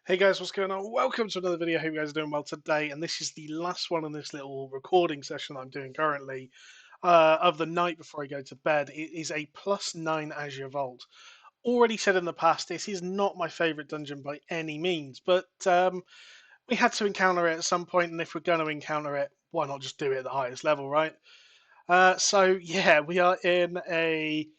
Hey guys, what's going on? Welcome to another video. Hope you guys are doing well today. And this is the last one in this little recording session that I'm doing currently of the night before I go to bed. It is a +9 Azure Vault. Already said in the past, this is not my favorite dungeon by any means, but we had to encounter it at some point, and if we're going to encounter it, why not just do it at the highest level, right? So yeah, we are in a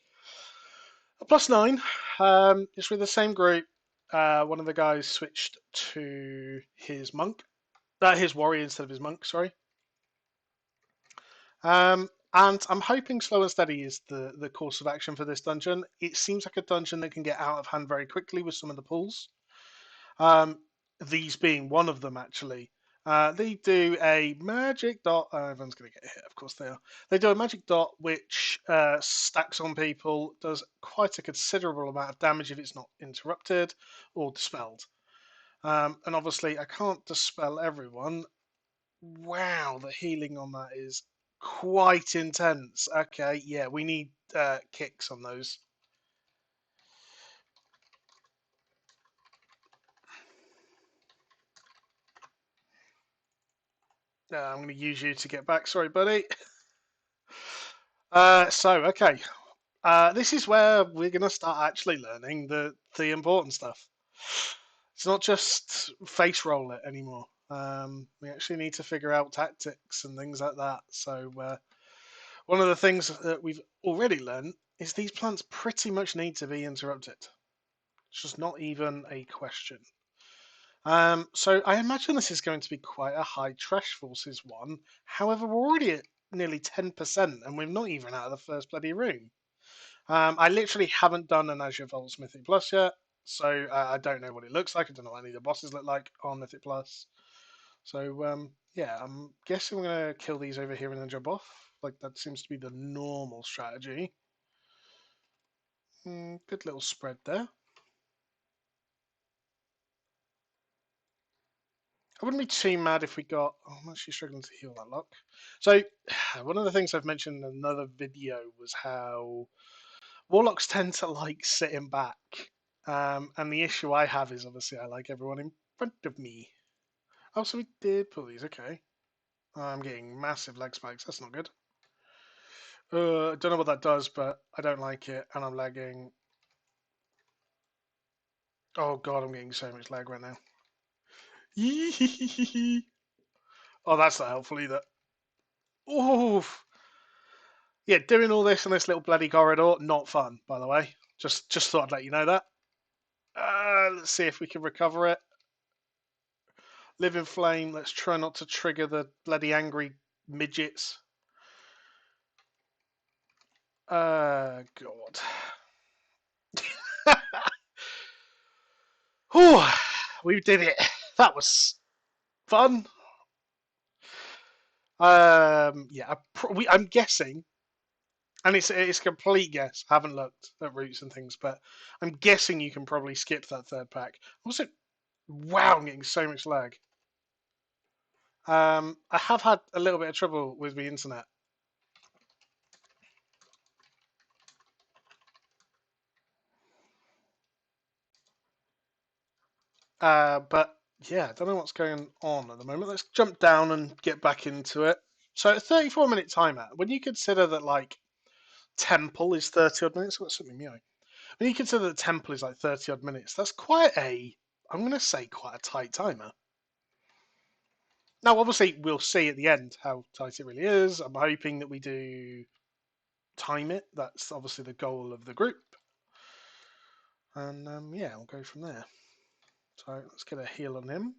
+9. It's with the same group. One of the guys switched to his warrior instead of his monk. Sorry. And I'm hoping slow and steady is the course of action for this dungeon. It seems like a dungeon that can get out of hand very quickly with some of the pulls. Um, these being one of them, actually. They do a magic dot. Everyone's going to get hit, of course they are. They do a magic dot which stacks on people, does quite a considerable amount of damage if it's not interrupted or dispelled. And obviously, I can't dispel everyone. Wow, the healing on that is quite intense. Okay, yeah, we need kicks on those. I'm going to use you to get back. Sorry, buddy. Okay. This is where we're going to start actually learning the important stuff. It's not just face roll it anymore. We actually need to figure out tactics and things like that. So one of the things that we've already learned is these plants pretty much need to be interrupted. It's just not even a question. So I imagine this is going to be quite a high trash forces one. However, we're already at nearly 10%, and we're not even out of the first bloody room. I literally haven't done an Azure Vault Mythic Plus yet, so I don't know what it looks like. I don't know what any of the bosses look like on Mythic Plus. So yeah, I'm guessing we're gonna kill these over here and then jump off. Like that seems to be the normal strategy. Good little spread there. I wouldn't be too mad if we got. Oh, I'm actually struggling to heal that lock. So, one of the things I've mentioned in another video was how warlocks tend to like sitting back. And the issue I have is obviously I like everyone in front of me. Oh, so we did pull these. Okay. I'm getting massive leg spikes. That's not good. I don't know what that does, but I don't like it, and I'm lagging. Oh god, I'm getting so much lag right now. Oh, that's not helpful either. Oof. Yeah, doing all this in this little bloody corridor, not fun, by the way. Just thought I'd let you know that. Let's see if we can recover it. Live in flame. Let's try not to trigger the bloody angry midgets. God. Whew, we did it. That was fun. Yeah, I'm guessing, and it's a complete guess. Haven't looked at routes and things, but I'm guessing you can probably skip that third pack. Also, wow, I'm getting so much lag. I have had a little bit of trouble with the internet. But yeah, I don't know what's going on at the moment. Let's jump down and get back into it. So, a 34-minute timer. When you consider that like Temple is 30 odd minutes, what's something meowing? When you consider that Temple is like 30 odd minutes, that's quite a, I'm going to say, quite a tight timer. Now, obviously, we'll see at the end how tight it really is. I'm hoping that we do time it. That's obviously the goal of the group. And yeah, we'll go from there. So let's get a heal on him.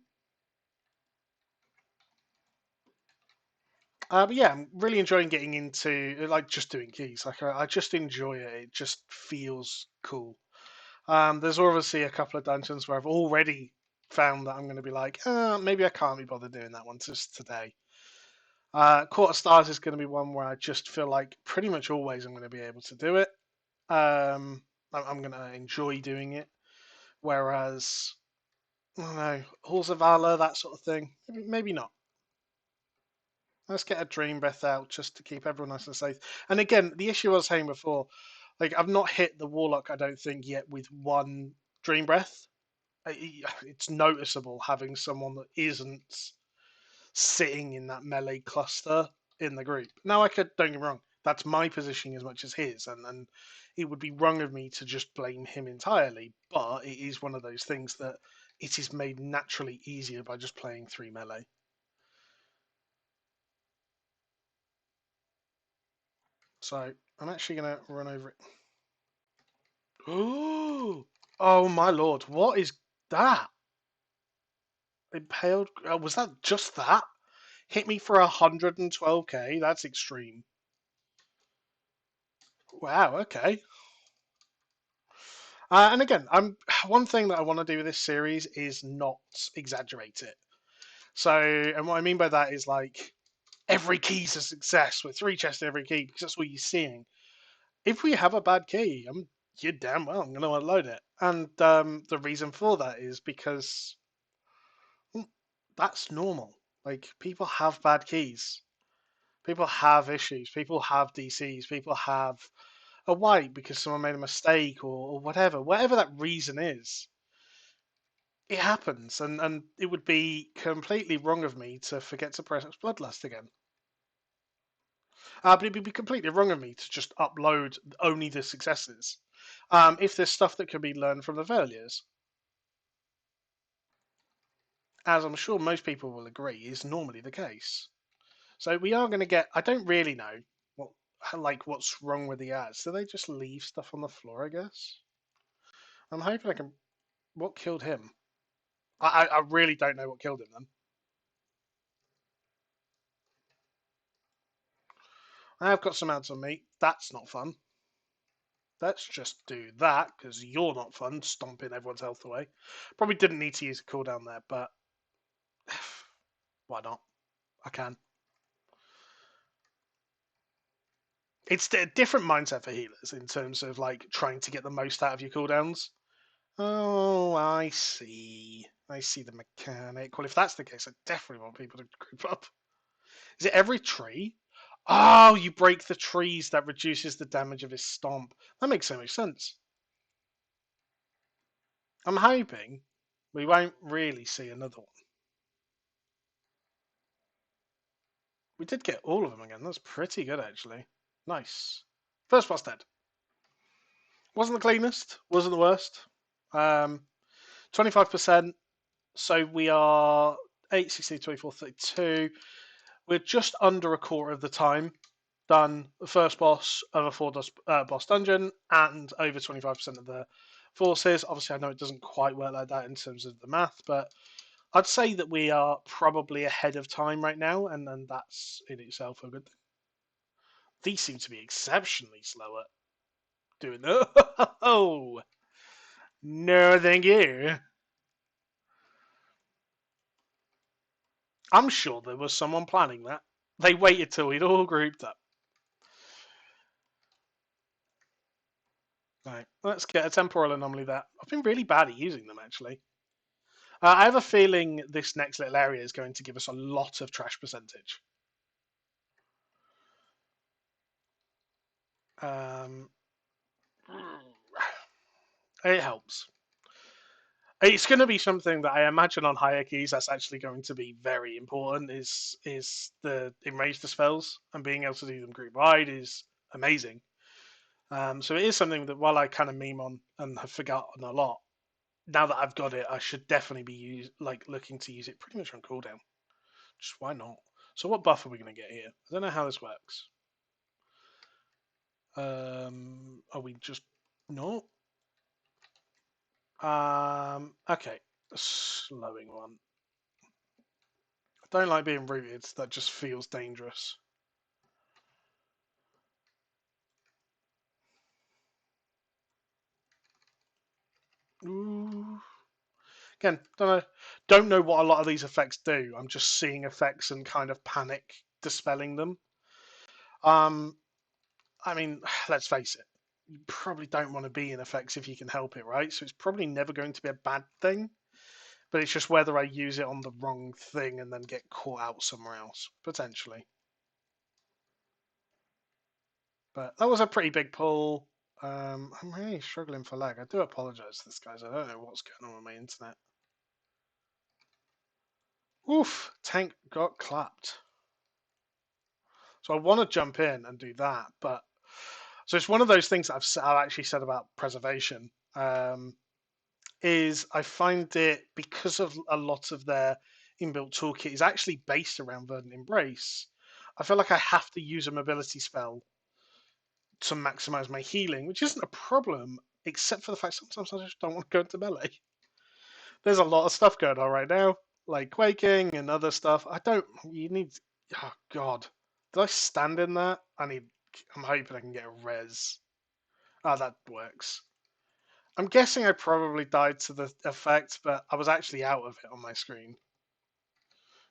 But yeah, I'm really enjoying getting into like just doing keys. Like I just enjoy it. It just feels cool. There's obviously a couple of dungeons where I've already found that I'm going to be like, maybe I can't be bothered doing that one just today. Quarter Stars is going to be one where I just feel like pretty much always I'm going to be able to do it. I'm going to enjoy doing it. Whereas, I don't know, Halls of Valor, that sort of thing, maybe not. Let's get a Dream Breath out just to keep everyone nice and safe. And again, the issue I was saying before, like I've not hit the Warlock, I don't think, yet with one Dream Breath. It's noticeable having someone that isn't sitting in that melee cluster in the group. Now, don't get me wrong, that's my positioning as much as his, and it would be wrong of me to just blame him entirely, but it is one of those things that it is made naturally easier by just playing 3 melee. So I'm actually going to run over it. Ooh! Oh my lord, what is that? Impaled? Was that just that? Hit me for 112k? That's extreme. Wow, okay. And again, one thing that I want to do with this series is not exaggerate it. So, and what I mean by that is like every key's a success with 3 chests in every key because that's what you're seeing. If we have a bad key, you're damn well I'm going to unload it. And the reason for that is because that's normal. Like people have bad keys, people have issues, people have DCs, people have a wipe because someone made a mistake or whatever that reason is. It happens, and it would be completely wrong of me to forget to press Bloodlust again. But it would be completely wrong of me to just upload only the successes. If there's stuff that can be learned from the failures, as I'm sure most people will agree, is normally the case. So we are going to get. I don't really know what's wrong with the ads. Do they just leave stuff on the floor? I guess. I'm hoping I can. What killed him? I really don't know what killed him then. I have got some ads on me. That's not fun. Let's just do that because you're not fun stomping everyone's health away. Probably didn't need to use a cooldown there, but why not? I can. It's a different mindset for healers in terms of like trying to get the most out of your cooldowns. Oh, I see. I see the mechanic. Well, if that's the case, I definitely want people to group up. Is it every tree? Oh, you break the trees, that reduces the damage of his stomp. That makes so much sense. I'm hoping we won't really see another one. We did get all of them again. That's pretty good, actually. Nice. First boss dead. Wasn't the cleanest. Wasn't the worst. 25%. So we are 8, 16, 24, 32. We're just under a quarter of the time done the first boss of a 4 boss dungeon and over 25% of the forces. Obviously, I know it doesn't quite work like that in terms of the math, but I'd say that we are probably ahead of time right now, and that's in itself a good thing. These seem to be exceptionally slow at doing that. Oh, no, thank you. I'm sure there was someone planning that. They waited till we'd all grouped up. Right, let's get a temporal anomaly there. I've been really bad at using them, actually. I have a feeling this next little area is going to give us a lot of trash percentage. Um, it helps. It's going to be something that I imagine on higher keys that's actually going to be very important. Is the enrage the spells and being able to do them group wide is amazing. So it is something that while I kind of meme on and have forgotten a lot, now that I've got it, I should definitely be looking to use it pretty much on cooldown. Just why not? So what buff are we going to get here? I don't know how this works. Are we just no? Okay, a slowing one. I don't like being rooted. That just feels dangerous. Ooh. Again, don't know what a lot of these effects do. I'm just seeing effects and kind of panic dispelling them. Um, I mean, let's face it. You probably don't want to be in effects if you can help it, right? So it's probably never going to be a bad thing. But it's just whether I use it on the wrong thing and then get caught out somewhere else, potentially. But that was a pretty big pull. I'm really struggling for lag. I do apologise to this, guys. I don't know what's going on with my internet. Oof! Tank got clapped. So I want to jump in and do that, but so it's one of those things that I've actually said about preservation. Is I find it, because of a lot of their inbuilt toolkit is actually based around Verdant Embrace. I feel like I have to use a mobility spell to maximize my healing, which isn't a problem, except for the fact sometimes I just don't want to go into melee. There's a lot of stuff going on right now, like quaking and other stuff. I don't. You need. Oh God, did I stand in that? I need. I'm hoping I can get a res. Ah, that works. I'm guessing I probably died to the effect, but I was actually out of it on my screen.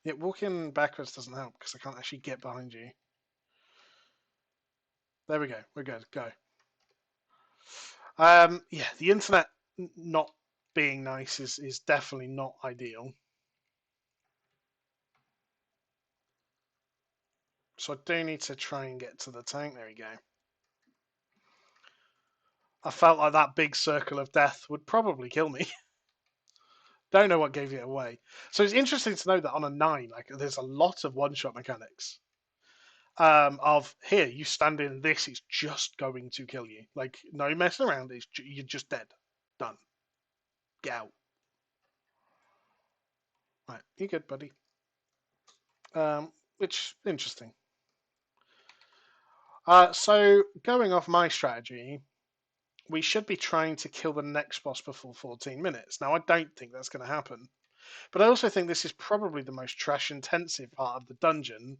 Yeah, walking backwards doesn't help because I can't actually get behind you. There we go. We're good. Go. Yeah, the internet not being nice is definitely not ideal. So I do need to try and get to the tank. There we go. I felt like that big circle of death would probably kill me. Don't know what gave it away. So it's interesting to know that on a 9, like there's a lot of one-shot mechanics. Of here, you stand in this, it's just going to kill you. Like no messing around. You're just dead. Done. Get out. Right, you good, buddy. Which interesting. So going off my strategy, we should be trying to kill the next boss before 14 minutes. Now I don't think that's going to happen, but I also think this is probably the most trash intensive part of the dungeon.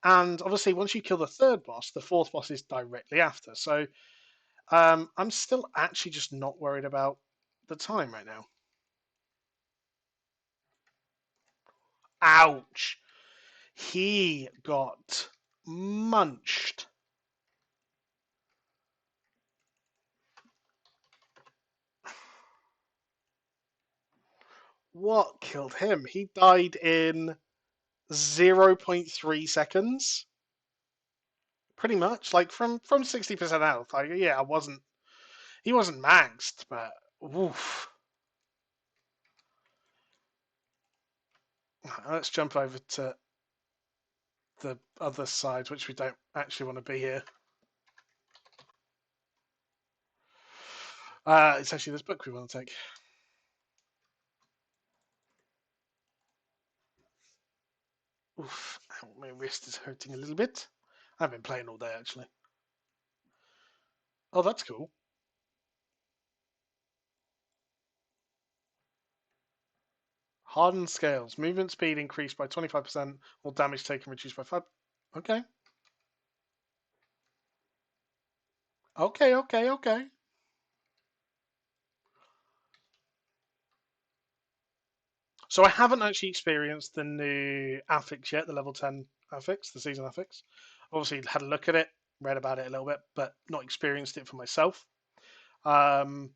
And obviously, once you kill the third boss, the fourth boss is directly after. So I'm still actually just not worried about the time right now. Ouch! He got munched. What killed him? He died in 0.3 seconds. Pretty much, like from 60% health. Like, yeah, I wasn't. He wasn't maxed, but oof. Let's jump over to the other side, which we don't actually want to be here. It's actually this book we want to take. Oof, my wrist is hurting a little bit. I've been playing all day, actually. Oh, that's cool. Hardened scales. Movement speed increased by 25%, or damage taken reduced by 5. Okay. Okay. So I haven't actually experienced the new affix yet, the level 10 affix, the season affix. Obviously, had a look at it, read about it a little bit, but not experienced it for myself. Um,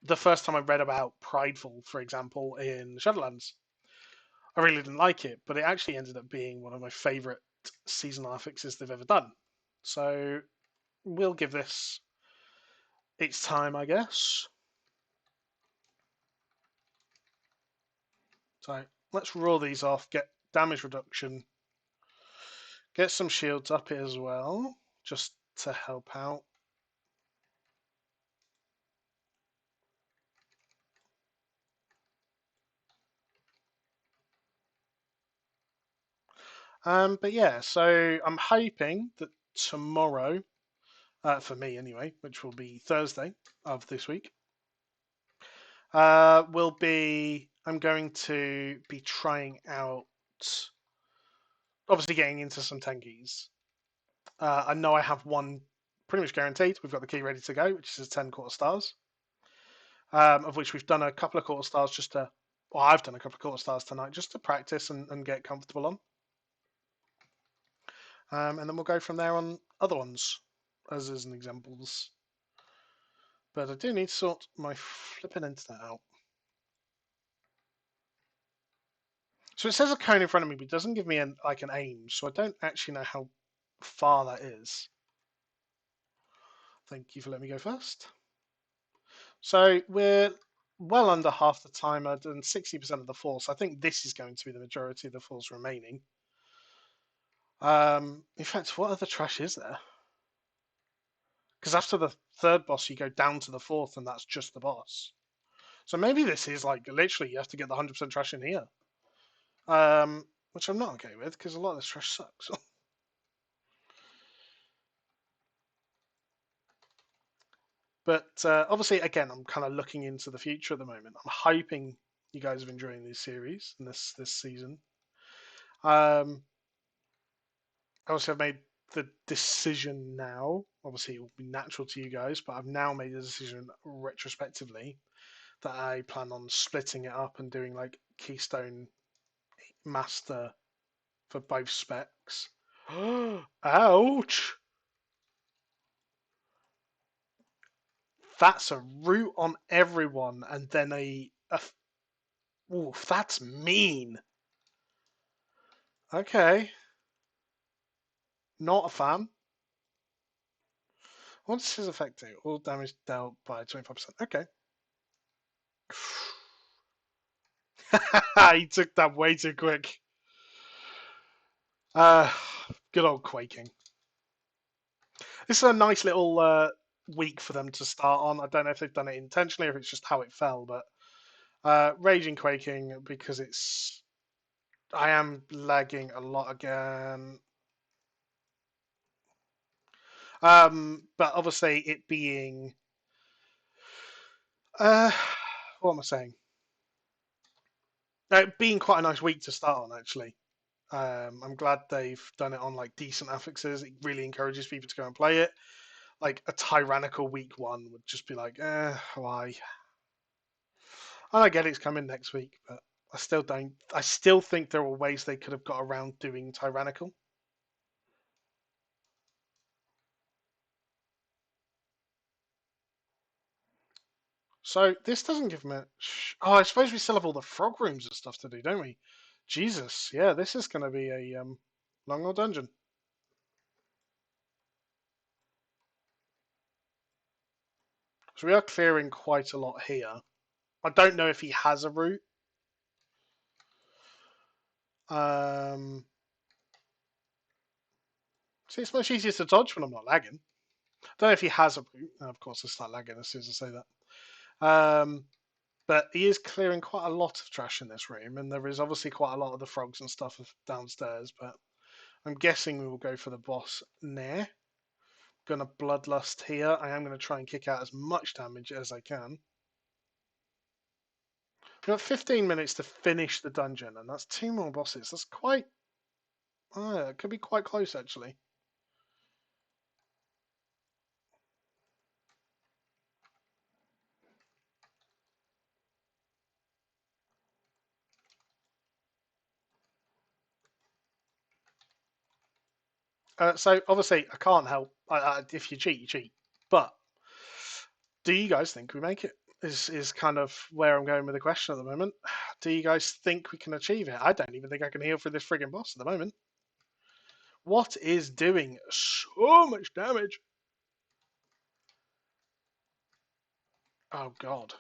the first time I read about Prideful, for example, in Shadowlands, I really didn't like it, but it actually ended up being one of my favourite seasonal affixes they've ever done. So we'll give this its time, I guess. So let's roll these off, get damage reduction, get some shields up here as well, just to help out. But yeah, so I'm hoping that tomorrow, for me anyway, which will be Thursday of this week, will be I'm going to be trying out, obviously getting into some tankies. I know I have one pretty much guaranteed. We've got the key ready to go, which is 10 quarter stars, of which we've done a couple of quarter stars just to, well, I've done a couple of quarter stars tonight just to practice and get comfortable on. And then we'll go from there on other ones as an examples. But I do need to sort my flipping internet out. So it says a cone in front of me, but it doesn't give me an aim, so I don't actually know how far that is. Thank you for letting me go first. So we're well under half the timer and 60% of the force. I think this is going to be the majority of the force remaining. In fact, what other trash is there? Because after the third boss, you go down to the fourth, and that's just the boss. So maybe this is like literally you have to get the 100% trash in here. Which I'm not okay with because a lot of this trash sucks. But obviously, again, I'm kind of looking into the future at the moment. I'm hoping you guys are enjoying this series and this season. Obviously, I've made the decision now. Obviously, it will be natural to you guys, but I've now made the decision retrospectively that I plan on splitting it up and doing like Keystone Master for both specs. Ouch! That's a root on everyone, and then ooh, that's mean. Okay, not a fan. What's his effect do? All damage dealt by 25%. Okay. He took that way too quick. Uh, Good old quaking. This is a nice little week for them to start on. I don't know if they've done it intentionally or if it's just how it fell, but raging quaking because I am lagging a lot again. But obviously it being uh, what am I saying? Being quite a nice week to start on actually. I'm glad they've done it on like decent affixes. It really encourages people to go and play it. Like a tyrannical week one would just be like, why? And I get it's coming next week, but I still don't. I still think there were ways they could have got around doing tyrannical. So this doesn't give much. Oh, I suppose we still have all the frog rooms and stuff to do, don't we? Jesus, yeah, this is going to be a long old dungeon. So we are clearing quite a lot here. I don't know if he has a route. Um, See, it's much easier to dodge when I'm not lagging. I don't know if he has a route. Of course, I start lagging as soon as I say that. But he is clearing quite a lot of trash in this room, and there is obviously quite a lot of the frogs and stuff downstairs. But I'm guessing we will go for the boss near. Gonna bloodlust here. I am going to try and kick out as much damage as I can. We've got 15 minutes to finish the dungeon, and that's two more bosses. That's quite. It could be quite close actually. So obviously, I can't help. If you cheat, you cheat. But do you guys think we make it? Is kind of where I'm going with the question at the moment. Do you guys think we can achieve it? I don't even think I can heal through this frigging boss at the moment. What is doing so much damage? Oh god.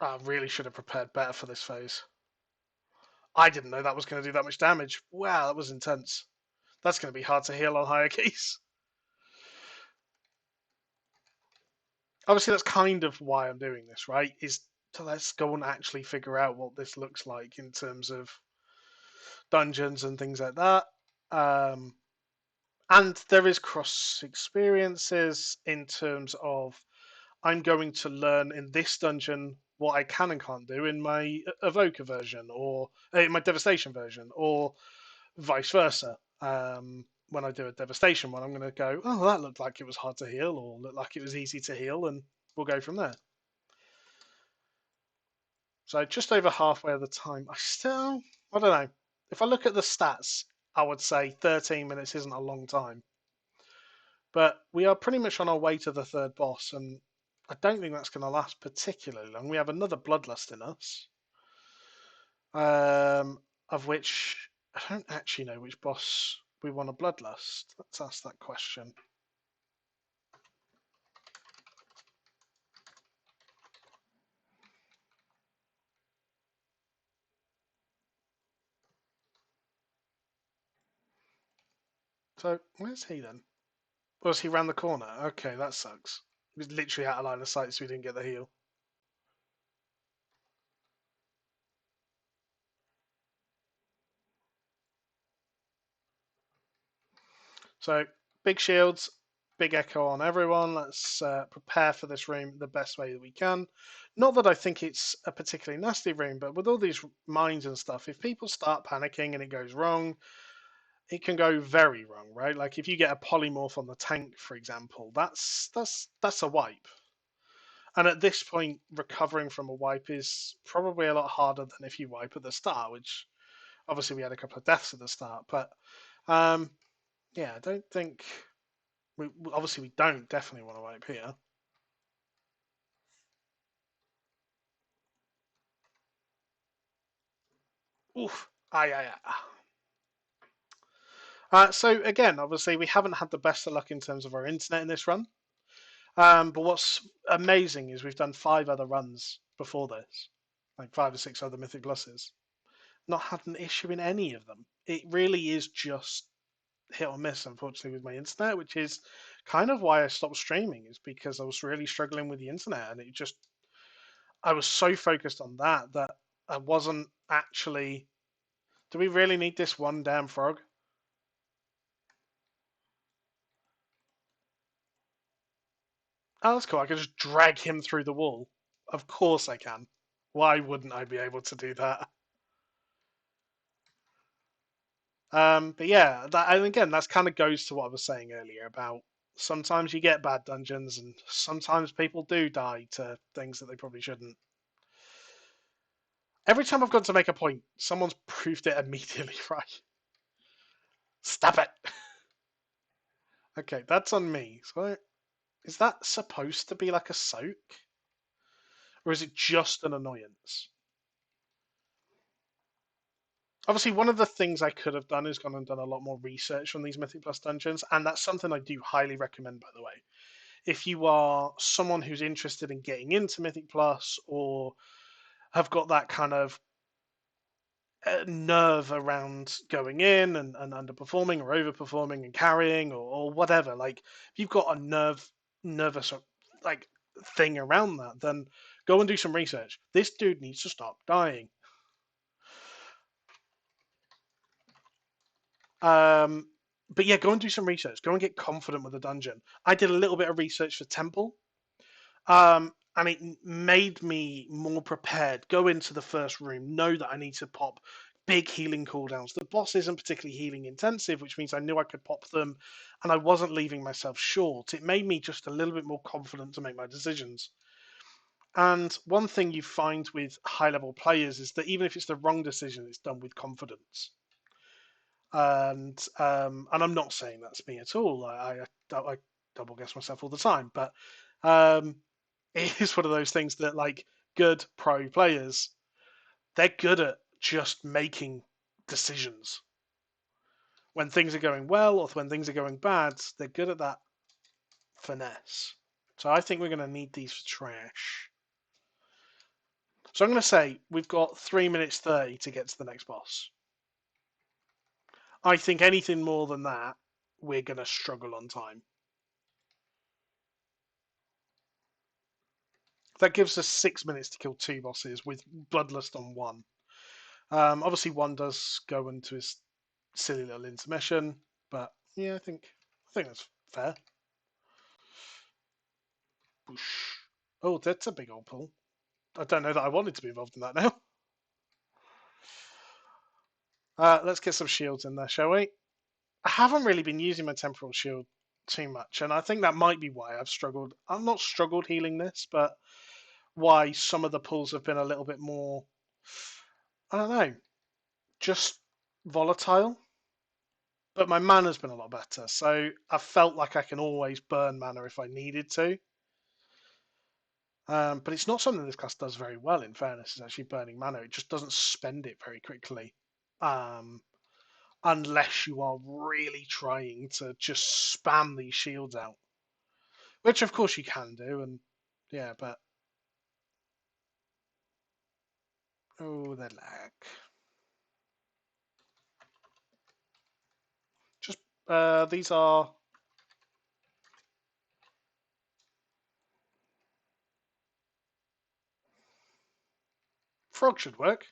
I really should have prepared better for this phase. I didn't know that was going to do that much damage. Wow, that was intense. That's going to be hard to heal on higher keys. Obviously, that's kind of why I'm doing this, right? Is to let's go and actually figure out what this looks like in terms of dungeons and things like that. Um, and there is cross experiences in terms of I'm going to learn in this dungeon what I can and can't do in my Evoker version or in my Devastation version, or vice versa. When I do a Devastation one, I'm going to go, oh, that looked like it was hard to heal, or looked like it was easy to heal, and we'll go from there. So just over halfway of the time. I don't know. If I look at the stats, I would say 13 minutes isn't a long time. But we are pretty much on our way to the third boss, and I don't think that's going to last particularly long. We have another Bloodlust in us, of which I don't actually know which boss we want a Bloodlust. Let's ask that question. So where's he then? Was he round the corner? Okay, that sucks. He was literally out of line of sight, so we didn't get the heal. So big shields, big echo on everyone. Let's prepare for this room the best way that we can. Not that I think it's a particularly nasty room, but with all these mines and stuff, if people start panicking and it goes wrong, it can go very wrong, right? Like if you get a polymorph on the tank, for example, that's a wipe. And at this point, recovering from a wipe is probably a lot harder than if you wipe at the start, which obviously we had a couple of deaths at the start. But um, yeah, I don't think obviously we don't definitely want to wipe here. Oof. Ah, yeah, yeah. So again, obviously we haven't had the best of luck in terms of our internet in this run. But what's amazing is we've done 5 other runs before this, like 5 or 6 other Mythic Pluses. Not had an issue in any of them. It really is just hit or miss, unfortunately, with my internet, which is kind of why I stopped streaming, is because I was really struggling with the internet, and it just I was so focused on that that I wasn't actually. Do we really need this one damn frog? Oh, that's cool. I can just drag him through the wall. Of course I can. Why wouldn't I be able to do that? But yeah, and again, that's kind of goes to what I was saying earlier about sometimes you get bad dungeons, and sometimes people do die to things that they probably shouldn't. Every time I've got to make a point, someone's proved it immediately right. Stop it. Okay, that's on me. So, is that supposed to be like a soak, or is it just an annoyance? Obviously, one of the things I could have done is gone and done a lot more research on these Mythic Plus dungeons, and that's something I do highly recommend, by the way. If you are someone who's interested in getting into Mythic Plus or have got that kind of nerve around going in and underperforming or overperforming and carrying or whatever, like if you've got a nervous like thing around that, then go and do some research. This dude needs to stop dying. Um, but yeah, go and do some research. Go and get confident with the dungeon. I did a little bit of research for Temple, and it made me more prepared. Go into the first room, know that I need to pop big healing cooldowns. The boss isn't particularly healing intensive, which means I knew I could pop them, and I wasn't leaving myself short. It made me just a little bit more confident to make my decisions. And one thing you find with high level players is that even if it's the wrong decision, it's done with confidence. And I'm not saying that's me at all. I double guess myself all the time, but um, it is one of those things that like good pro players, they're good at just making decisions when things are going well or when things are going bad. They're good at that finesse. So I think we're going to need these for trash. So I'm going to say we've got 3 minutes 30 to get to the next boss. I think anything more than that, we're going to struggle on time. That gives us 6 minutes to kill 2 bosses with Bloodlust on one. Obviously, one does go into his silly little intermission, but yeah, I think that's fair. Whoosh. Oh, that's a big old pull. I don't know that I wanted to be involved in that now. Let's get some shields in there, shall we? I haven't really been using my temporal shield too much, and I think that might be why I've struggled. I'm not struggled healing this, but why some of the pulls have been a little bit more, I don't know, just volatile. But my mana's been a lot better, so I felt like I can always burn mana if I needed to. But it's not something this class does very well, in fairness, is actually burning mana. It just doesn't spend it very quickly. Um, unless you are really trying to just spam these shields out. Which of course you can do, and yeah, but oh, the lag. Just These are... Frog should work,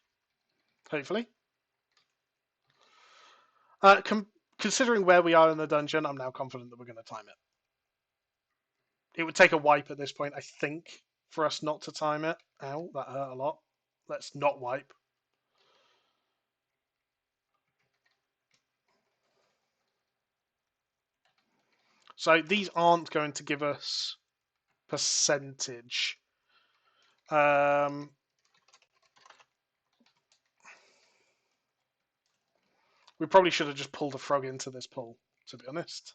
hopefully. Considering where we are in the dungeon, I'm now confident that we're going to time it. It would take a wipe at this point, I think, for us not to time it. Ow, that hurt a lot. Let's not wipe. So these aren't going to give us percentage. We probably should have just pulled a frog into this pool, to be honest.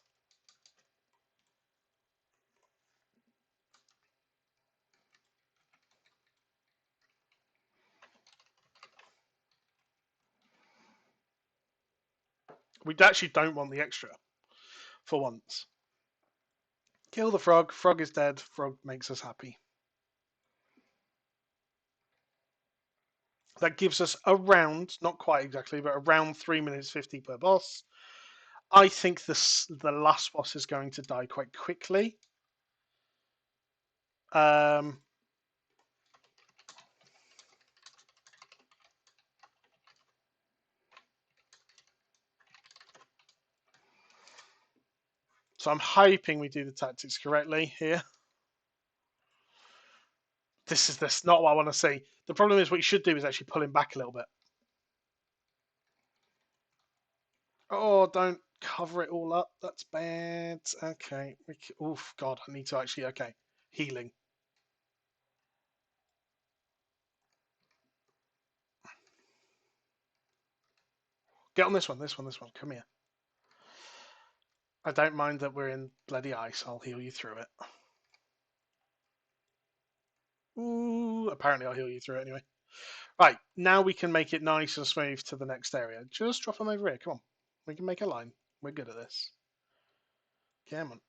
We actually don't want the extra, for once. Kill the frog. Frog is dead. Frog makes us happy. That gives us around, not quite exactly, but around 3 minutes 50 per boss. I think the last boss is going to die quite quickly. So I'm hoping we do the tactics correctly here. This is not what I want to see. The problem is what you should do is actually pull him back a little bit. Oh, don't cover it all up. That's bad. Okay. Oof, God, I need to actually... Okay. Healing. Get on this one. Come here. I don't mind that we're in bloody ice. I'll heal you through it. Ooh, apparently I'll heal you through it anyway. Right, now we can make it nice and smooth to the next area. Just drop them over here. Come on. We can make a line. We're good at this. Come on.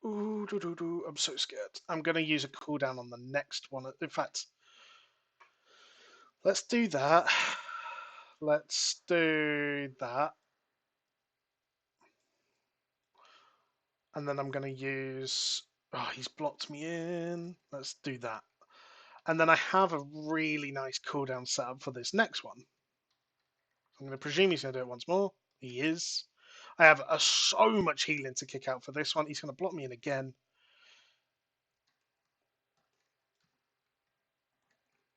Ooh, I'm so scared. I'm going to use a cooldown on the next one. In fact, let's do that. Let's do that. And then I'm going to use... Oh, he's blocked me in. Let's do that. And then I have a really nice cooldown set up for this next one. I'm going to presume he's going to do it once more. He is. I have so much healing to kick out for this one. He's going to block me in again.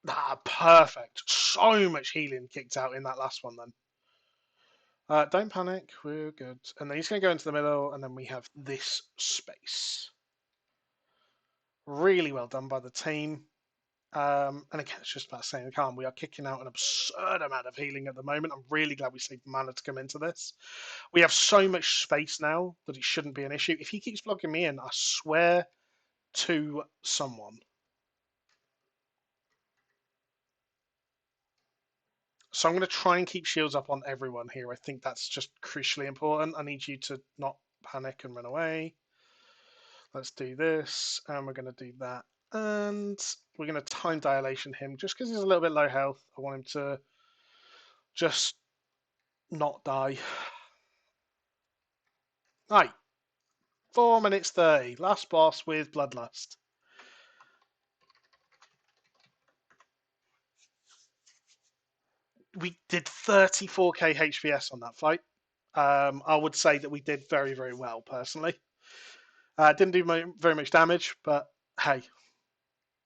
Ah, perfect. So much healing kicked out in that last one then. Don't panic. We're good. And then he's going to go into the middle, and then we have this space. Really well done by the team. And again, it's just about staying calm. We are kicking out an absurd amount of healing at the moment. I'm really glad we saved mana to come into this. We have so much space now that it shouldn't be an issue. If he keeps blocking me in, I swear to someone. So I'm going to try and keep shields up on everyone here. I think that's just crucially important. I need you to not panic and run away. Let's do this, and we're going to do that. And we're going to time dilation him just because he's a little bit low health. I want him to just not die. Right. 4 minutes 30. Last boss with Bloodlust. We did 34k HPS on that fight. I would say that we did very, very well, personally. Didn't do very much damage, but hey,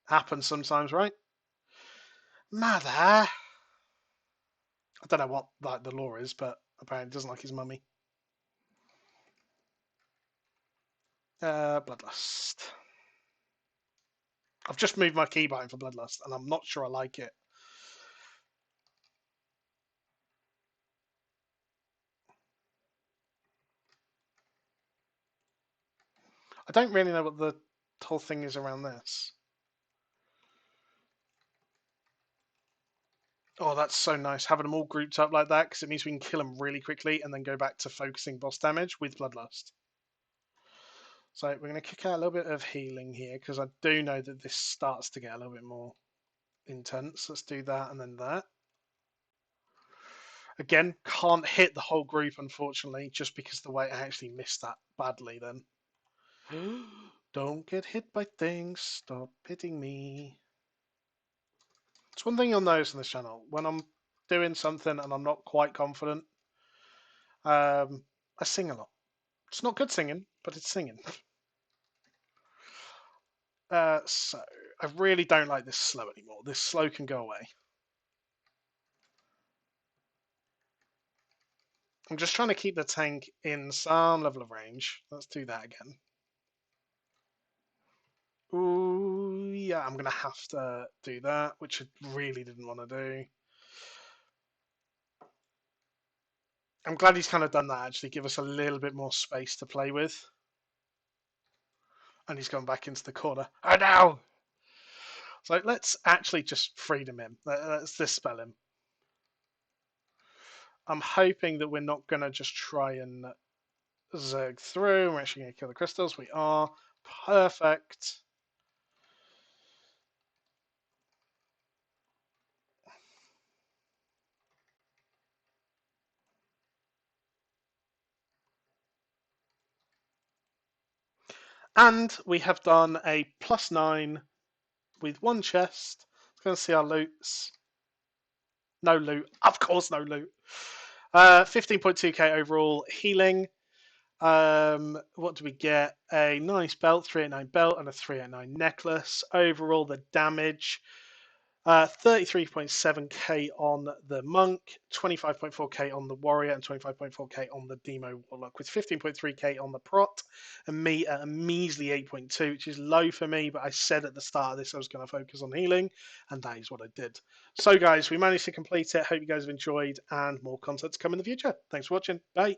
happens sometimes, right? Mother! I don't know what like the law is, but apparently he doesn't like his mummy. Bloodlust. I've just moved my keybind for Bloodlust, and I'm not sure I like it. I don't really know what the whole thing is around this. Oh, that's so nice, having them all grouped up like that, because it means we can kill them really quickly and then go back to focusing boss damage with Bloodlust. So we're going to kick out a little bit of healing here, because I do know that this starts to get a little bit more intense. Let's do that and then that. Again, can't hit the whole group, unfortunately, just because the way I actually missed that badly then. Don't get hit by things. Stop hitting me. It's one thing you'll notice on this channel. When I'm doing something and I'm not quite confident, I sing a lot. It's not good singing, but it's singing. So, I really don't like this slow anymore. This slow can go away. I'm just trying to keep the tank in some level of range. Let's do that again. Ooh, yeah, I'm going to have to do that, which I really didn't want to do. I'm glad he's kind of done that, actually, give us a little bit more space to play with. And he's gone back into the corner. Oh, no! So let's actually just freedom him. Let's dispel him. I'm hoping that we're not going to just try and zerg through. We're actually going to kill the crystals. We are. Perfect. And we have done a +9 with one chest. Let's go and see our loots. No loot. Of course, no loot. 15.2k overall healing. What do we get? A nice belt, 389 belt, and a 389 necklace. Overall, the damage 33.7k on the monk, 25.4k on the warrior, and 25.4k on the demo warlock, with 15.3k on the prot, and me at a measly 8.2, which is low for me, but I said at the start of this I was going to focus on healing, and that is what I did. So guys, we managed to complete it. Hope you guys have enjoyed, and more content to come in the future. Thanks for watching. Bye.